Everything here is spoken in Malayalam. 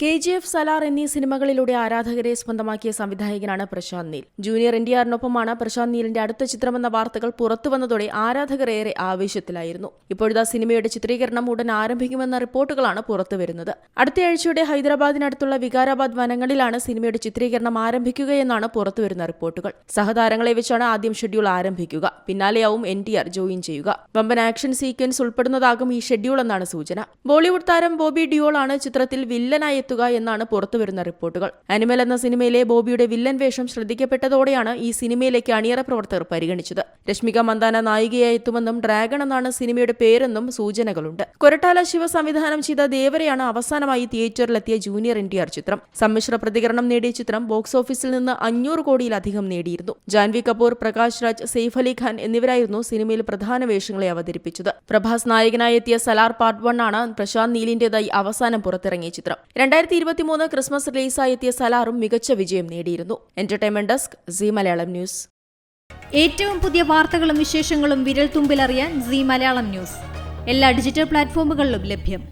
KGF, സലാർ എന്നീ സിനിമകളിലൂടെ ആരാധകരെ സ്വന്തമാക്കിയ സംവിധായകനാണ് പ്രശാന്ത് നീൽ. ജൂനിയർ NTRനൊപ്പമാണ് പ്രശാന്ത് നീലിന്റെ അടുത്ത ചിത്രമെന്ന വാർത്തകൾ പുറത്തുവന്നതോടെ ആരാധകർ ഏറെ ആവേശത്തിലായിരുന്നു. ഇപ്പോഴത്തെ സിനിമയുടെ ചിത്രീകരണം ഉടൻ ആരംഭിക്കുമെന്ന റിപ്പോർട്ടുകളാണ് പുറത്തുവരുന്നത്. അടുത്തയാഴ്ചയോടെ ഹൈദരാബാദിനടുത്തുള്ള വികാരാബാദ് വനങ്ങളിലാണ് സിനിമയുടെ ചിത്രീകരണം ആരംഭിക്കുകയെന്നാണ് പുറത്തുവരുന്ന റിപ്പോർട്ടുകൾ. സഹതാരങ്ങളെ വെച്ചാണ് ആദ്യം ഷെഡ്യൂൾ ആരംഭിക്കുക. പിന്നാലെയാവും NTR ജോയിൻ ചെയ്യുക. വമ്പൻ ആക്ഷൻ സീക്വൻസ് ഉൾപ്പെടുന്നതാകും ഈ ഷെഡ്യൂൾ എന്നാണ് സൂചന. ബോളിവുഡ് താരം ബോബി ഡിയോൾ ആണ് ചിത്രത്തിൽ വില്ലനായി എന്നാണ് പുറത്തുവരുന്ന റിപ്പോർട്ടുകൾ. അനിമൽ എന്ന സിനിമയിലെ ബോബിയുടെ വില്ലൻ വേഷം ശ്രദ്ധിക്കപ്പെട്ടതോടെയാണ് ഈ സിനിമയിലേക്ക് അണിയറ പ്രവർത്തകർ പരിഗണിച്ചത്. രശ്മിക മന്ദാന നായികയായി എത്തുമെന്നും ഡ്രാഗൺ എന്നാണ് സിനിമയുടെ പേരെന്നും സൂചനകളുണ്ട്. കൊരട്ടാല ശിവ സംവിധാനം ചെയ്ത ദേവരയാണ് അവസാനമായി തിയേറ്ററിലെത്തിയ ജൂനിയർ NTR ചിത്രം. സമ്മിശ്ര പ്രതികരണം നേടിയ ചിത്രം ബോക്സ് ഓഫീസിൽ നിന്ന് 500 കോടിയിലധികം നേടിയിരുന്നു. ജാൻവി കപൂർ, പ്രകാശ് രാജ്, സെയ്ഫ് അലി ഖാൻ എന്നിവരായിരുന്നു സിനിമയിൽ പ്രധാന വേഷങ്ങളെ അവതരിപ്പിച്ചത്. പ്രഭാസ് നായകനായി എത്തിയ സലാർ പാർട്ട് 1 ആണ് പ്രശാന്ത് നീലിന്റേതായി അവസാനം പുറത്തിറങ്ങിയ ചിത്രം. 2023 ക്രിസ്മസ് റിലീസായി എത്തിയ സലാറും മികച്ച വിജയം നേടിയിരുന്നു. Entertainment desk, Zee Malayalam news. ഏറ്റവും പുതിയ വാർത്തകളും വിശേഷങ്ങളും വിരൽ തുമ്പിലറിയാൻ സീ മലയാളം ന്യൂസ് എല്ലാ ഡിജിറ്റൽ പ്ലാറ്റ്ഫോമുകളിലും ലഭ്യം.